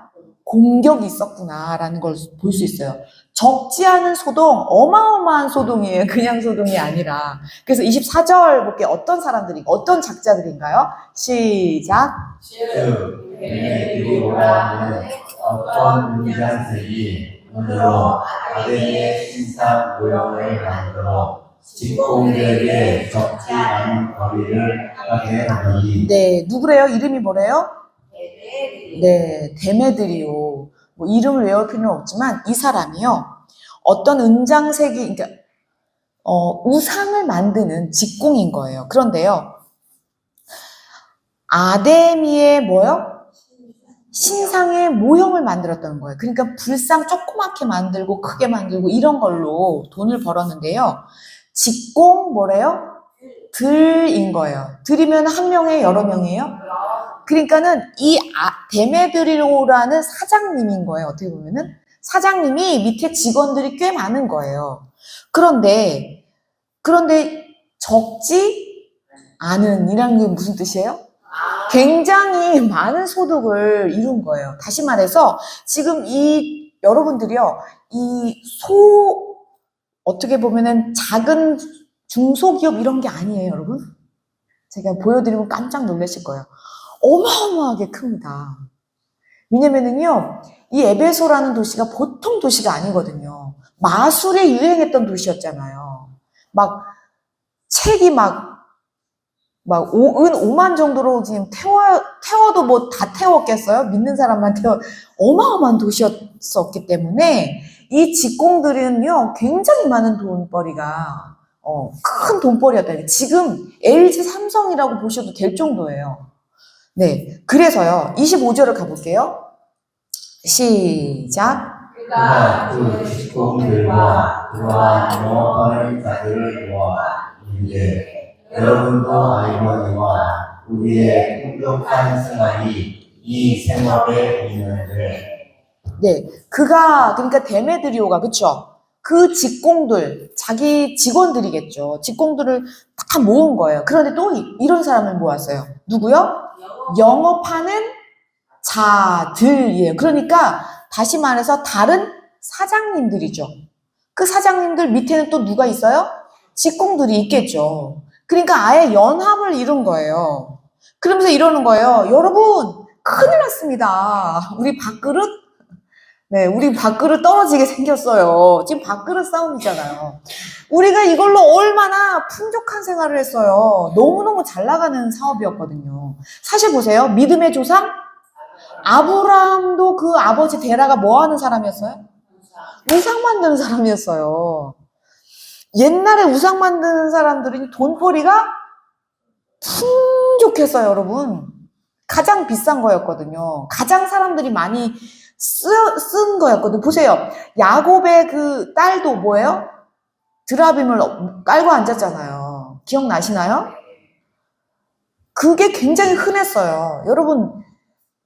[SPEAKER 1] 공격이 있었구나라는 걸 볼 수 있어요. 적지 않은 소동, 어마어마한 소동이에요. 그냥 소동이 아니라. 그래서 24절 볼게요. 어떤 사람들이, 어떤 작자들인가요? 시작.
[SPEAKER 3] 즉 얘네들이 오라는 어떤 문장색이 눈으로 아덴의 신상 모형을 만들어 직공들에게 적지 않은 거리를 하게 하니.
[SPEAKER 1] 네, 누구래요? 이름이 뭐래요? 네, 데메드리오. 뭐 이름을 외울 필요는 없지만 이 사람이요. 어떤 은장색이, 그러니까 우상을 만드는 직공인 거예요. 그런데요, 아데미의 뭐요? 신상의 모형을 만들었다는 거예요. 그러니까 불상 조그맣게 만들고 크게 만들고 이런 걸로 돈을 벌었는데요. 직공 뭐래요? 들인 거예요. 들이면 한 명에 여러 명이에요? 그러니까는 이 데메드리오라는 사장님인 거예요. 어떻게 보면은 사장님이 밑에 직원들이 꽤 많은 거예요. 그런데 적지 않은 이라는 게 무슨 뜻이에요? 굉장히 많은 소득을 이룬 거예요. 다시 말해서 지금 여러분들이요, 어떻게 보면은 작은 중소기업 이런 게 아니에요, 여러분. 제가 보여드리면 깜짝 놀라실 거예요. 어마어마하게 큽니다. 왜냐면은요, 이 에베소라는 도시가 보통 도시가 아니거든요. 마술에 유행했던 도시였잖아요. 책이 은 5만 정도로 지금 태워도 뭐 다 태웠겠어요? 믿는 사람만 어마어마한 도시였었기 때문에 이 직공들은요, 굉장히 많은 돈벌이가, 큰 돈벌이였다. 지금 LG 삼성이라고 보셔도 될 정도예요. 네. 그래서요, 25절을 가볼게요. 시작.
[SPEAKER 3] 그가 그 직공들과 그러한 영업하는 자들을 모아 이르되 여러분도 알거니와 우리의 풍족한 생활이 이 생업에 있는데.
[SPEAKER 1] 네, 그러니까 데메드리오가, 그쵸? 그 직공들, 자기 직원들이겠죠. 직공들을 다 모은 거예요. 그런데 또 이런 사람을 모았어요. 누구요? 영업하는 자들이에요. 그러니까 다시 말해서 다른 사장님들이죠. 그 사장님들 밑에는 또 누가 있어요? 직공들이 있겠죠. 그러니까 아예 연합을 이룬 거예요. 그러면서 이러는 거예요. 여러분, 큰일 났습니다. 우리 밥그릇 우리 밥그릇 떨어지게 생겼어요. 지금 밥그릇 싸움이잖아요. 우리가 이걸로 얼마나 풍족한 생활을 했어요. 너무너무 잘 나가는 사업이었거든요. 사실 보세요. 믿음의 조상? 아브라함도 그 아버지 데라가 뭐 하는 사람이었어요? 우상 만드는 사람이었어요. 옛날에 우상 만드는 사람들이 돈벌이가 풍족했어요, 여러분. 가장 비싼 거였거든요. 가장 사람들이 많이 쓴 거였거든요. 보세요. 야곱의 그 딸도 뭐예요? 드라빔을 깔고 앉았잖아요. 기억나시나요? 그게 굉장히 흔했어요. 여러분,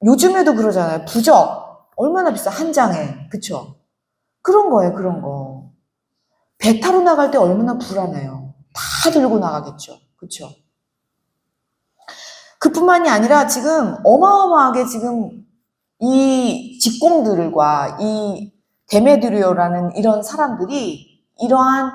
[SPEAKER 1] 요즘에도 그러잖아요. 부적. 얼마나 비싸? 한 장에. 그쵸? 그런 거예요, 그런 거. 배 타러 나갈 때 얼마나 불안해요. 다 들고 나가겠죠. 그쵸? 그뿐만이 아니라 지금 어마어마하게 지금 이 직공들과 이 데메드리오라는 이런 사람들이 이러한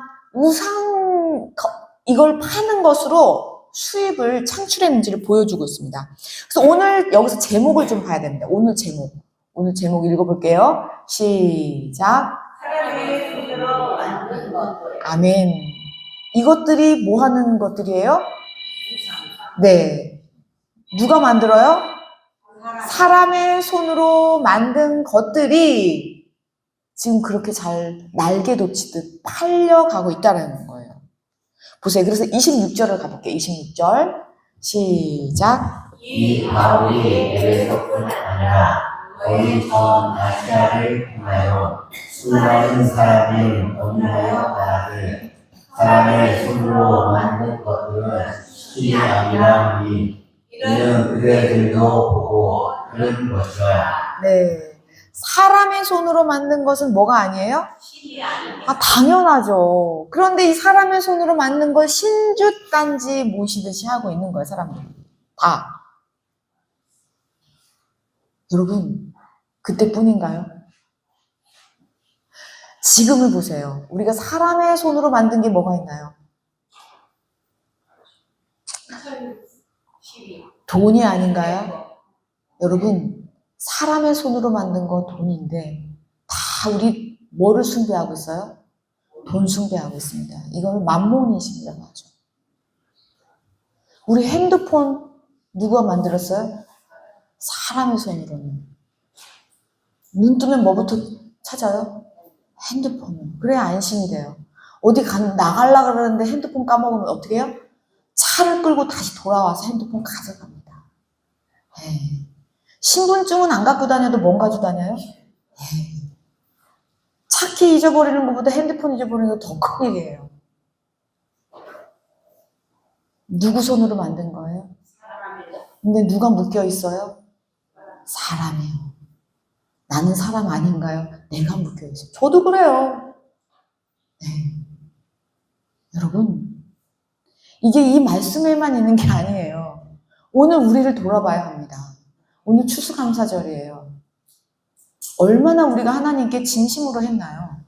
[SPEAKER 1] 이걸 파는 것으로 수입을 창출했는지를 보여주고 있습니다. 그래서 오늘 여기서 제목을 좀 봐야 됩니다. 오늘 제목 읽어볼게요. 시작.
[SPEAKER 2] 사람의 손으로 만든 것들.
[SPEAKER 1] 아멘. 이것들이 뭐 하는 것들이에요? 네. 누가 만들어요? 사람의 손으로 만든 것들이 지금 그렇게 잘 날개 돋치듯 팔려가고 있다는 거예요. 보세요. 그래서 26절을 가볼게요. 26절. 시작.
[SPEAKER 3] 이 바울이 에베소뿐 아니라 거의 전 아시아를 통하여 수많은 사람을 권유하여 말하되 사람의 손으로 만든 것들은 신이 아니라니 이는 그대들도 보고 들은 것이라.
[SPEAKER 1] 네. 사람의 손으로 만든 것은 뭐가 아니에요? 당연하죠. 그런데 이 사람의 손으로 만든 걸 신주단지 모시듯이 하고 있는 거예요, 사람들이. 다. 여러분, 그때뿐인가요? 지금을 보세요. 우리가 사람의 손으로 만든 게 뭐가 있나요? 돈이 아닌가요? 여러분, 사람의 손으로 만든 거 돈인데 다 우리 뭐를 숭배하고 있어요? 돈 숭배하고 있습니다. 이걸 만몬이심이라고 하죠. 우리 핸드폰 누가 만들었어요? 사람의 손으로는. 눈 뜨면 뭐부터 찾아요? 핸드폰을. 그래야 안심이 돼요. 어디 나가려고 그러는데 핸드폰 까먹으면 어떻게 해요? 차를 끌고 다시 돌아와서 핸드폰 가져갑니다. 에이. 신분증은 안 갖고 다녀도 뭔 가지고 다녀요? 에이. 차키 잊어버리는 것보다 핸드폰 잊어버리는 게 더 큰 일이에요. 누구 손으로 만든 거예요? 근데 누가 묶여 있어요? 사람이요. 나는 사람 아닌가요? 내가 묶여 있어요. 저도 그래요. 네. 여러분, 이게 이 말씀에만 있는 게 아니에요. 오늘 우리를 돌아봐야 합니다. 오늘 추수감사절이에요. 얼마나 우리가 하나님께 진심으로 했나요?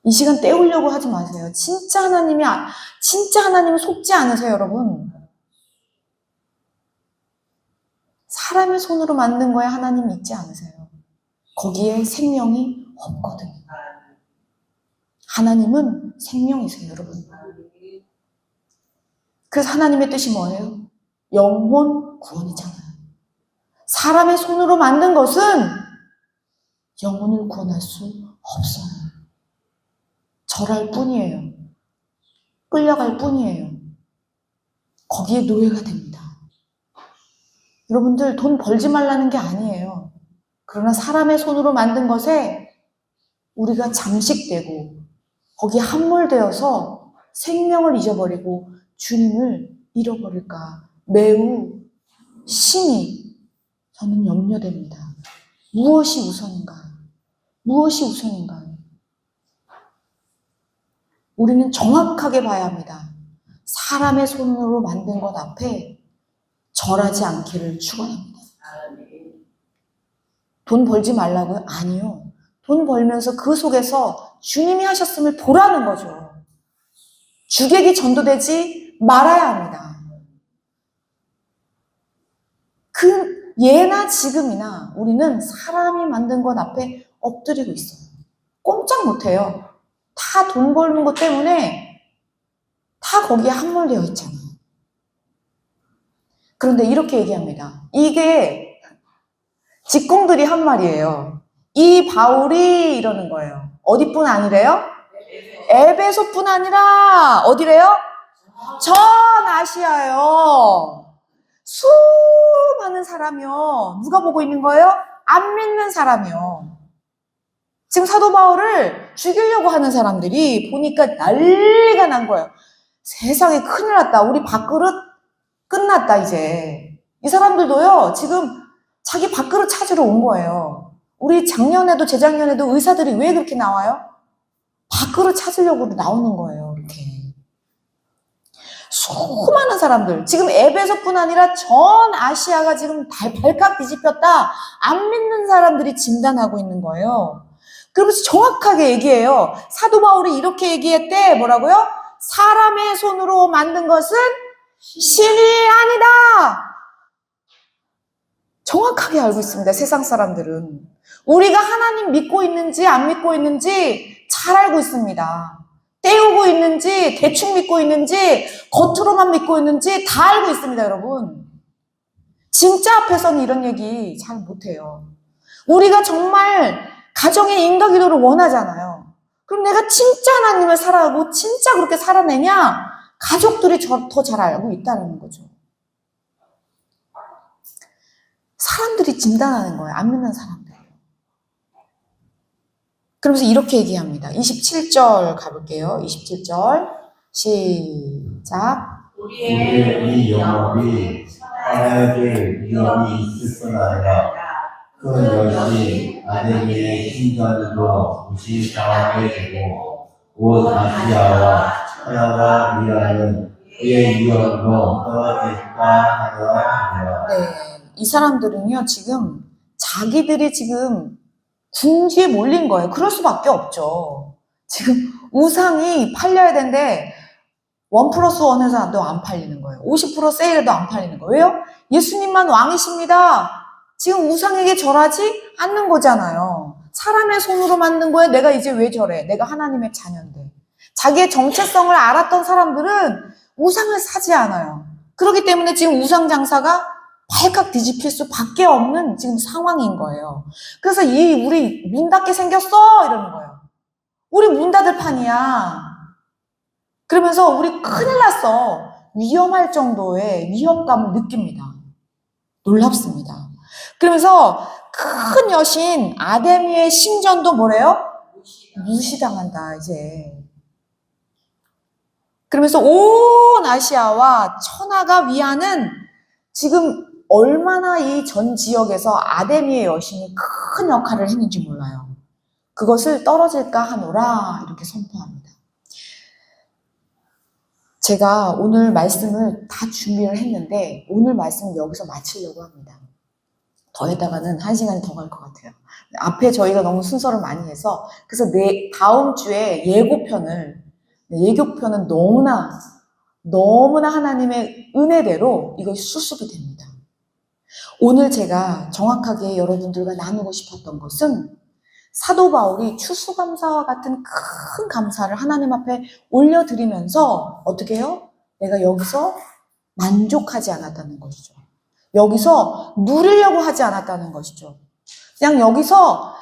[SPEAKER 1] 이 시간 때우려고 하지 마세요. 진짜 하나님이 속지 않으세요, 여러분. 사람의 손으로 만든 거에 하나님 믿지 않으세요. 거기에 생명이 없거든요. 하나님은 생명이세요, 여러분. 그래서 하나님의 뜻이 뭐예요? 영혼 구원이잖아요. 사람의 손으로 만든 것은 영혼을 구원할 수 없어요. 절할 뿐이에요. 끌려갈 뿐이에요. 거기에 노예가 됩니다. 여러분들 돈 벌지 말라는 게 아니에요. 그러나 사람의 손으로 만든 것에 우리가 잠식되고 거기에 함몰되어서 생명을 잊어버리고 주님을 잃어버릴까 매우 심히 저는 염려됩니다. 무엇이 우선인가? 무엇이 우선인가? 우리는 정확하게 봐야 합니다. 사람의 손으로 만든 것 앞에 절하지 않기를 축원합니다. 돈 벌지 말라고요? 아니요. 돈 벌면서 그 속에서 주님이 하셨음을 보라는 거죠. 주객이 전도되지 말아야 합니다. 그 예나 지금이나 우리는 사람이 만든 것 앞에 엎드리고 있어요. 꼼짝 못해요. 다 돈 벌는 것 때문에 다 거기에 함몰되어 있잖아요. 그런데 이렇게 얘기합니다. 이게 직공들이 한 말이에요. 이 바울이 이러는 거예요. 어디뿐 아니래요? 에베소뿐 아니라 어디래요? 전 아시아요. 수많은 사람이요. 누가 보고 있는 거예요? 안 믿는 사람이요. 지금 사도 바울을 죽이려고 하는 사람들이 보니까 난리가 난 거예요. 세상에 큰일 났다. 우리 밥그릇 끝났다 이제. 이 사람들도요. 지금 자기 밥그릇 찾으러 온 거예요. 우리 작년에도 재작년에도 의사들이 왜 그렇게 나와요? 밥그릇 찾으려고 나오는 거예요. 이렇게. 수많은 사람들. 지금 에베소뿐 아니라 전 아시아가 지금 발칵 뒤집혔다. 안 믿는 사람들이 진단하고 있는 거예요. 그러면서 정확하게 얘기해요. 사도 바울이 이렇게 얘기했대. 뭐라고요? 사람의 손으로 만든 것은 신이 아니다. 정확하게 알고 있습니다. 세상 사람들은. 우리가 하나님 믿고 있는지 안 믿고 있는지 잘 알고 있습니다. 때우고 있는지 대충 믿고 있는지 겉으로만 믿고 있는지 다 알고 있습니다. 여러분. 진짜 앞에서는 이런 얘기 잘 못해요. 우리가 정말 가정의 인과기도를 원하잖아요. 그럼 내가 진짜 하나님을 살아가고 진짜 그렇게 살아내냐? 가족들이 더 잘 알고 있다는 거죠. 사람들이 진단하는 거예요. 안 믿는 사람들. 그러면서 이렇게 얘기합니다. 27절 가볼게요. 27절 시작.
[SPEAKER 3] 우리의 이 영업이 하나님께 위험이 있을 뿐 아니라 그 역시 아데미의 신전도 무시당하게 되고 온 아시아와 천하가 위하는 그의 위험도 떨어질까 하더라.
[SPEAKER 1] 네, 이 사람들은요 지금 자기들이 지금 궁지에 몰린 거예요. 그럴 수밖에 없죠. 지금 우상이 팔려야 되는데 1+1에서도 안 팔리는 거예요. 50% 세일해도 안 팔리는 거예요. 왜요? 예수님만 왕이십니다. 지금 우상에게 절하지 않는 거잖아요. 사람의 손으로 만든 거에 내가 이제 왜 절해? 내가 하나님의 자녀인데. 자기의 정체성을 알았던 사람들은 우상을 사지 않아요. 그렇기 때문에 지금 우상 장사가 발칵 뒤집힐 수밖에 없는 지금 상황인 거예요. 그래서 우리 문 닫게 생겼어 이러는 거예요. 우리 문 닫을 판이야. 그러면서 우리 큰일 났어. 위험할 정도의 위협감을 느낍니다. 놀랍습니다. 그러면서 큰 여신 아데미의 신전도 뭐래요? 무시당한다 이제. 그러면서 온 아시아와 천하가 위하는 지금 얼마나 이 전 지역에서 아데미의 여신이 큰 역할을 했는지 몰라요. 그것을 떨어질까 하노라 이렇게 선포합니다. 제가 오늘 말씀을 다 준비를 했는데 오늘 말씀은 여기서 마치려고 합니다. 더 했다가는 1시간이 더 갈 것 같아요. 앞에 저희가 너무 순서를 많이 해서 그래서 다음 주에 예고편은 너무나 하나님의 은혜대로 이것이 수습이 됩니다. 오늘 제가 정확하게 여러분들과 나누고 싶었던 것은 사도 바울이 추수감사와 같은 큰 감사를 하나님 앞에 올려드리면서 어떻게 해요? 내가 여기서 만족하지 않았다는 것이죠. 여기서 누리려고 하지 않았다는 것이죠. 그냥 여기가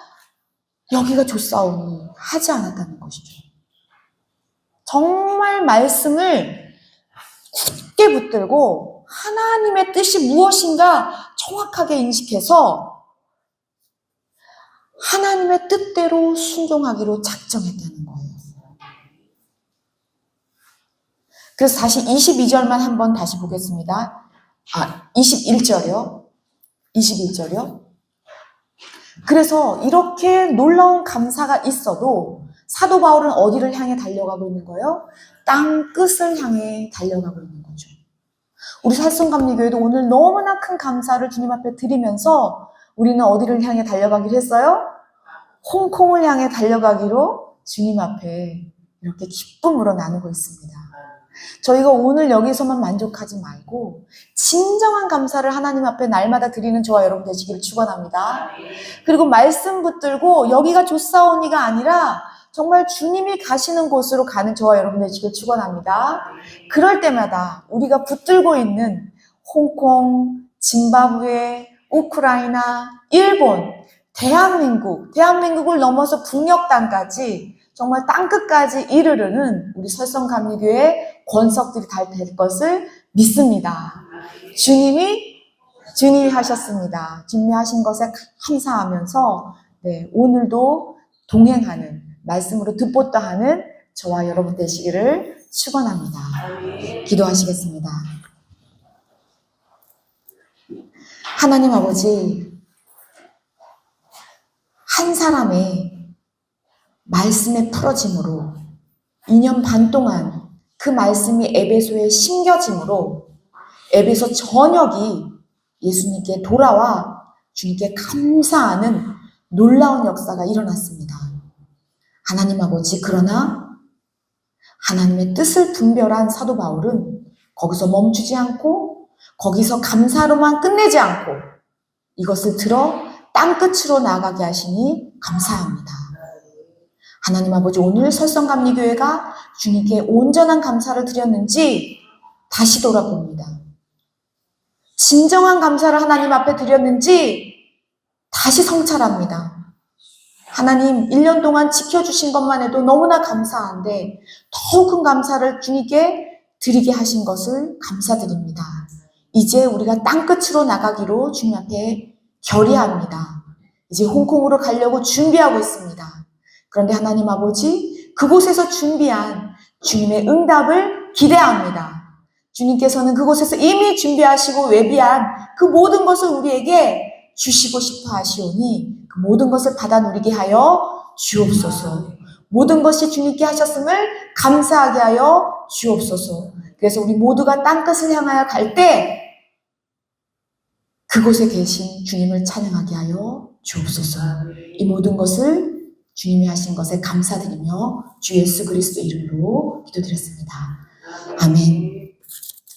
[SPEAKER 1] 좋사오니 하지 않았다는 것이죠. 정말 말씀을 굳게 붙들고 하나님의 뜻이 무엇인가 정확하게 인식해서 하나님의 뜻대로 순종하기로 작정했다는 거예요. 그래서 다시 22절만 한번 다시 보겠습니다. 21절이요. 21절이요. 그래서 이렇게 놀라운 감사가 있어도 사도 바울은 어디를 향해 달려가고 있는 거예요? 땅 끝을 향해 달려가고 있는 거죠. 우리 살성감리교회도 오늘 너무나 큰 감사를 주님 앞에 드리면서 우리는 어디를 향해 달려가기로 했어요? 홍콩을 향해 달려가기로 주님 앞에 이렇게 기쁨으로 나누고 있습니다. 저희가 오늘 여기서만 만족하지 말고 진정한 감사를 하나님 앞에 날마다 드리는 저와 여러분 되시기를 축원합니다. 그리고 말씀 붙들고 여기가 좋사오니가 아니라 정말 주님이 가시는 곳으로 가는 저와 여러분 되시기를 축원합니다. 그럴 때마다 우리가 붙들고 있는 홍콩, 짐바브웨, 우크라이나, 일본, 대한민국을 넘어서 북녘 땅까지 정말 땅끝까지 이르르는 우리 설성감리교회 권석들이 다 될 것을 믿습니다. 주님이 하셨습니다. 주님이 하신 것에 감사하면서 오늘도 동행하는 말씀으로 듣보다 하는 저와 여러분 되시기를 축원합니다. 기도하시겠습니다. 하나님 아버지, 한 사람의 말씀의 풀어짐으로 2년 반 동안 그 말씀이 에베소에 심겨짐으로 에베소 전역이 예수님께 돌아와 주님께 감사하는 놀라운 역사가 일어났습니다. 하나님 아버지, 그러나 하나님의 뜻을 분별한 사도 바울은 거기서 멈추지 않고 거기서 감사로만 끝내지 않고 이것을 들어 땅끝으로 나아가게 하시니 감사합니다. 하나님 아버지, 오늘 설성감리교회가 주님께 온전한 감사를 드렸는지 다시 돌아봅니다. 진정한 감사를 하나님 앞에 드렸는지 다시 성찰합니다. 하나님, 1년 동안 지켜주신 것만 해도 너무나 감사한데 더 큰 감사를 주님께 드리게 하신 것을 감사드립니다. 이제 우리가 땅끝으로 나가기로 주님 앞에 결의합니다. 이제 홍콩으로 가려고 준비하고 있습니다. 그런데 하나님 아버지, 그곳에서 준비한 주님의 응답을 기대합니다. 주님께서는 그곳에서 이미 준비하시고 외비한 그 모든 것을 우리에게 주시고 싶어 하시오니 그 모든 것을 받아 누리게 하여 주옵소서. 모든 것이 주님께 하셨음을 감사하게 하여 주옵소서. 그래서 우리 모두가 땅끝을 향하여 갈 때 그곳에 계신 주님을 찬양하게 하여 주옵소서. 이 모든 것을 주님이 하신 것에 감사드리며 주 예수 그리스도 이름으로 기도드렸습니다. 아멘.